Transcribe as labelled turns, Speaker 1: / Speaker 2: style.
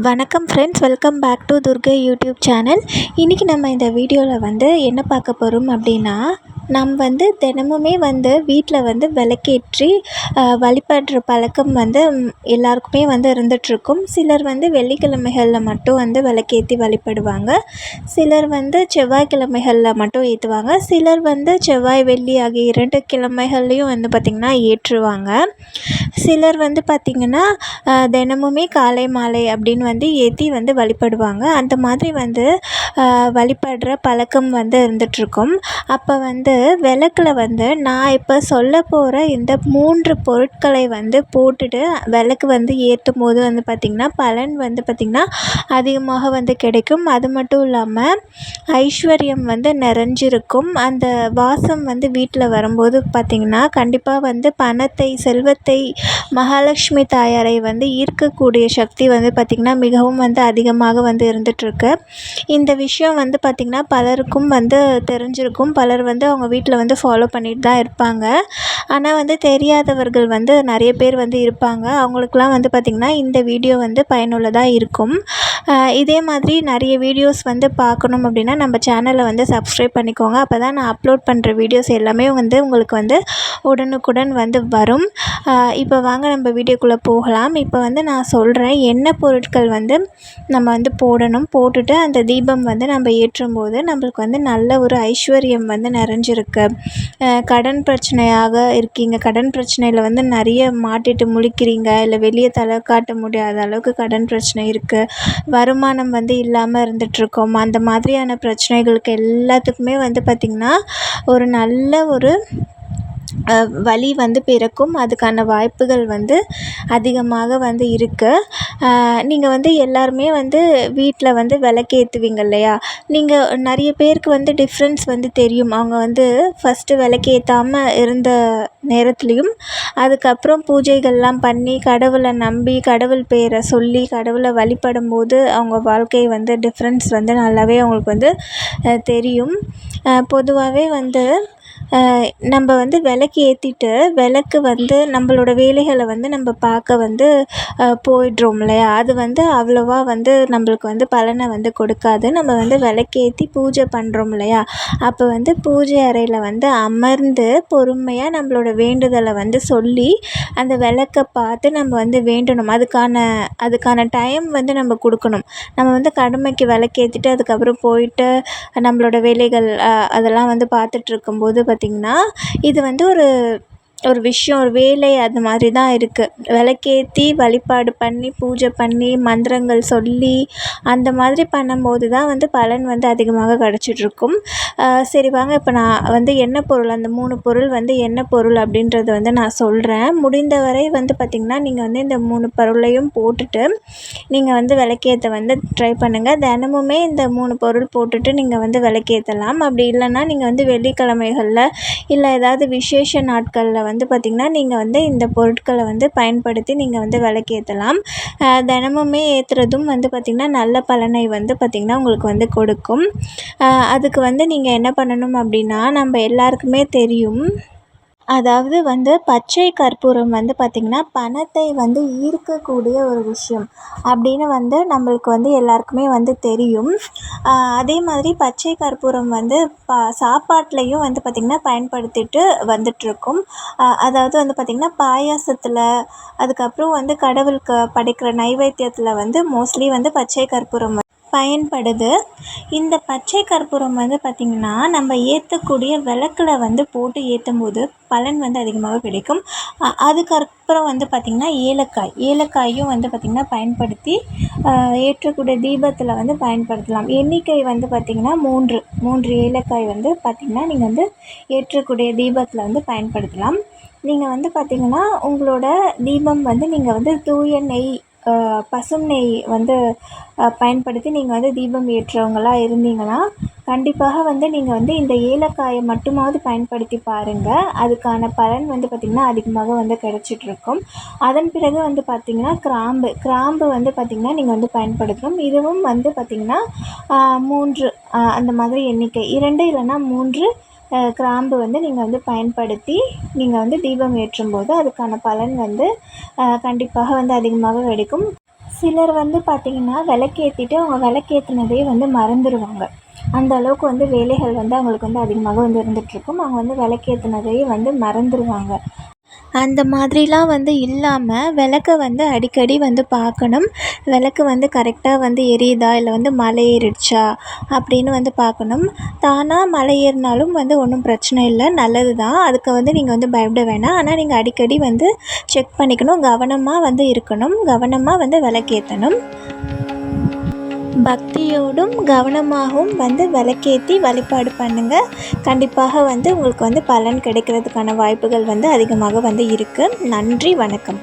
Speaker 1: வணக்கம் friends, welcome back to Durgai YouTube channel. இன்றைக்கி நம்ம இந்த வீடியோவில் என்ன பார்க்க போகிறோம் அப்படின்னா, நம்ம தினமுமே வீட்டில் விளக்கேற்றி வழிபடுற பழக்கம் எல்லாருக்குமே இருந்துகிட்ருக்கும். சிலர் வெள்ளிக்கிழமைகளில் மட்டும் விளக்கேற்றி வழிபடுவாங்க. சிலர் செவ்வாய்க்கிழமைகளில் மட்டும் ஏற்றுவாங்க. சிலர் செவ்வாய் வெள்ளி ஆகிய 2 கிழமைகள்லேயும் பார்த்திங்கன்னா ஏற்றுவாங்க. சிலர் பார்த்திங்கன்னா தினமுமே காலை மாலை அப்படின்னு ஏற்றி வழிபடுவாங்க. அந்த மாதிரி வழிபடுற பழக்கம் இருந்துகிட்ருக்கும். அப்போ விளக்கில் நான் இப்போ சொல்ல போகிற இந்த 3 பொருட்களை போட்டுட்டு விளக்கு ஏற்றும் போது பார்த்திங்கன்னா பலன் பார்த்திங்கன்னா அதிகமாக கிடைக்கும். அது மட்டும் இல்லாமல் ஐஸ்வர்யம் நிறைஞ்சிருக்கும். அந்த வாசம் வீட்டில் வரும்போது பார்த்திங்கன்னா கண்டிப்பாக பணத்தை, செல்வத்தை, மகாலட்சுமி தாயாரை ஈர்க்கக்கூடிய சக்தி பார்த்திங்கன்னா மிகவும் அதிகமாக இருந்துகிட்ருக்கு. இந்த விஷயம் பார்த்திங்கன்னா பலருக்கும் தெரிஞ்சிருக்கும். பலர் அவங்க வீட்டில் ஃபாலோ பண்ணிட்டு தான் இருப்பாங்க. ஆனால் தெரியாதவர்கள் நிறைய பேர் இருப்பாங்க. அவங்களுக்குலாம் பார்த்திங்கன்னா இந்த வீடியோ பயனுள்ளதாக இருக்கும். இதே மாதிரி நிறைய வீடியோஸ் பார்க்கணும் அப்படின்னா நம்ம சேனலை சப்ஸ்கிரைப் பண்ணிக்கோங்க. அப்போ தான் நான் அப்லோட் பண்ணுற வீடியோஸ் எல்லாமே உங்களுக்கு உடனுக்குடன் வரும். இப்போ வாங்க நம்ம வீடியோக்குள்ளே போகலாம். இப்போ நான் சொல்கிறேன் என்ன பொருட்கள் நம்ம போடணும். போட்டுட்டு அந்த தீபம் நம்ம ஏற்றும்போது நம்மளுக்கு நல்ல ஒரு ஐஸ்வர்யம் நிறைஞ்சிருக்கு. கடன் பிரச்சனையாக இருக்கீங்க, கடன் பிரச்சனையில் நிறைய மாட்டிட்டு முழிக்கிறீங்க, இல்லை வெளியே தலை காட்ட முடியாத அளவுக்கு கடன் பிரச்சனை இருக்குது, வருமானம் இல்லாமல் இருந்துகிட்ருக்கோம். அந்த மாதிரியான பிரச்சனைகளுக்கு எல்லாத்துக்குமே பார்த்திங்கன்னா ஒரு நல்ல ஒரு வழி பிறக்கும். அதுக்கான வாய்ப்புகள் அதிகமாக இருக்குது. நீங்கள் எல்லாருமே வீட்டில் விளக்கேற்றுவீங்க இல்லையா? நீங்கள் நிறைய பேருக்கு டிஃப்ரென்ஸ் தெரியும். அவங்க ஃபஸ்ட்டு விளக்கேற்றாமல் இருந்த நேரத்துலேயும் அதுக்கப்புறம் பூஜைகள்லாம் பண்ணி கடவுளை நம்பி கடவுள் பேரை சொல்லி கடவுளை வழிபடும்போது அவங்க வாழ்க்கை டிஃப்ரென்ஸ் நல்லாவே அவங்களுக்கு தெரியும். பொதுவாகவே நம்ம விளக்கு ஏற்றிட்டு விளக்கு நம்மளோட வேலைகளை நம்ம பார்க்க போயிடுறோம் இல்லையா? அது அவ்வளோவா நம்மளுக்கு பலனை கொடுக்காது. நம்ம விளக்கேற்றி பூஜை பண்ணுறோம் இல்லையா? அப்போ பூஜை அறையில் அமர்ந்து பொறுமையாக நம்மளோட வேண்டுதலை சொல்லி அந்த விளக்கை பார்த்து நம்ம வேண்டணும். அதுக்கான டைம் நம்ம கொடுக்கணும். நம்ம கடமைக்கு விளக்கேற்றிட்டு அதுக்கப்புறம் போயிட்டு நம்மளோட வேலைகள் அதெல்லாம் பார்த்துட்ருக்கும்போது பார்த்திங்கன்னா இது ஒரு விஷயம், ஒரு வேலை அது மாதிரி தான் இருக்குது. விளக்கேற்றி வழிபாடு பண்ணி பூஜை பண்ணி மந்திரங்கள் சொல்லி அந்த மாதிரி பண்ணும்போது தான் பலன் அதிகமாக கிடச்சிட்ருக்கும். சரி வாங்க, இப்போ நான் என்ன பொருள், அந்த 3 பொருள் என்ன பொருள் அப்படின்றது நான் சொல்கிறேன். முடிந்தவரை பார்த்திங்கன்னா நீங்கள் இந்த 3 பொருளையும் போட்டுட்டு நீங்கள் விளக்கேற்ற ட்ரை பண்ணுங்கள். தினமுமே இந்த 3 பொருள் போட்டுட்டு நீங்கள் விளக்கேற்றலாம். அப்படி இல்லைன்னா நீங்கள் வெள்ளிக்கிழமைகளில் இல்லை ஏதாவது விசேஷ நாட்களில் பார்த்திங்கன்னா நீங்கள் இந்த பொருட்களை பயன்படுத்தி நீங்கள் விளக்கேற்றலாம். தினமுமே ஏற்றுறதும் பார்த்திங்கன்னா நல்ல பலனை பார்த்திங்கன்னா உங்களுக்கு கொடுக்கும். அதுக்கு நீங்கள் என்ன பண்ணணும் அப்படின்னா, நம்ம எல்லாருக்குமே தெரியும், அதாவது பச்சை கற்பூரம் பார்த்திங்கன்னா பணத்தை ஈர்க்கக்கூடிய ஒரு விஷயம் அப்படின்னு நம்மளுக்கு எல்லாருக்குமே தெரியும். அதே மாதிரி பச்சை கற்பூரம் சாப்பாட்லேயும் பார்த்திங்கன்னா பயன்படுத்திட்டு வந்துட்டுருக்கும். அதாவது பார்த்திங்கன்னா பாயாசத்தில், அதுக்கப்புறம் கடவுளுக்கு படைக்கிற நைவேத்தியத்தில் மோஸ்ட்லி பச்சை கற்பூரம் பயன்படுது. இந்த பச்சை கற்பூரம் பார்த்திங்கன்னா நம்ம ஏற்றக்கூடிய விளக்கில் போட்டு ஏற்றும்போது பலன் அதிகமாக கிடைக்கும். அதுக்கப்புறம் பார்த்திங்கன்னா ஏலக்காயும் பார்த்திங்கன்னா பயன்படுத்தி ஏற்றக்கூடிய தீபத்தில் பயன்படுத்தலாம். எண்ணிக்கை பார்த்திங்கன்னா 3 ஏலக்காய் பார்த்திங்கன்னா நீங்கள் ஏற்றக்கூடிய தீபத்தில் பயன்படுத்தலாம். நீங்கள் பார்த்திங்கன்னா உங்களோட தீபம் நீங்கள் தூய நெய், பசும் நெய் பயன்படுத்தி நீங்கள் தீபம் ஏற்றுறவங்களாக இருந்தீங்கன்னா கண்டிப்பாக நீங்கள் இந்த ஏலக்காயை மட்டுமாவது பயன்படுத்தி பாருங்கள். அதுக்கான பலன் பார்த்திங்கன்னா அதிகமாக கிடைச்சிட்ருக்கும். அதன் பிறகு பார்த்திங்கன்னா கிராம்பு பார்த்திங்கன்னா நீங்கள் பயன்படுத்தணும். இதுவும் பார்த்திங்கன்னா 3 அந்த மாதிரி எண்ணிக்கை 2 இல்லைன்னா 3 கிராம்பு நீங்கள் பயன்படுத்தி நீங்கள் தீபம் ஏற்றும்போது அதுக்கான பலன் கண்டிப்பாக அதிகமாக கிடைக்கும். சிலர் வந்து பார்த்திங்கன்னா விளக்கேற்றிட்டு அவங்க விளக்கேத்துனதே வந்து மறந்துடுவாங்க. அந்த அளவுக்கு வந்து வேலைகள் வந்து அவங்களுக்கு வந்து அதிகமாக வந்து இருந்துகிட்ருக்கும். அவங்க வந்து விளக்கேத்துனதையே வந்து மறந்துடுவாங்க. அந்த மாதிரிலாம் வந்து இல்லாமல் விளக்க வந்து அடிக்கடி வந்து பார்க்கணும். விளக்கு வந்து கரெக்டாக வந்து எரியுதா இல்லை வந்து மலை ஏறிடுச்சா அப்படின்னு வந்து பார்க்கணும். தானாக மலை ஏறினாலும் வந்து ஒன்றும் பிரச்சனை இல்லை, நல்லது தான். அதுக்கு வந்து நீங்கள் வந்து பயப்பட வேணாம். ஆனால் நீங்கள் அடிக்கடி வந்து செக் பண்ணிக்கணும். கவனமாக வந்து இருக்கணும். கவனமாக வந்து விளக்கேற்றணும். பக்தியோடும் கவனமாகவும் வந்து விளக்கேற்றி வழிபாடு பண்ணுங்கள். கண்டிப்பாக வந்து உங்களுக்கு வந்து பலன் கிடைக்கிறதுக்கான வாய்ப்புகள் வந்து அதிகமாக வந்து இருக்குது. நன்றி, வணக்கம்.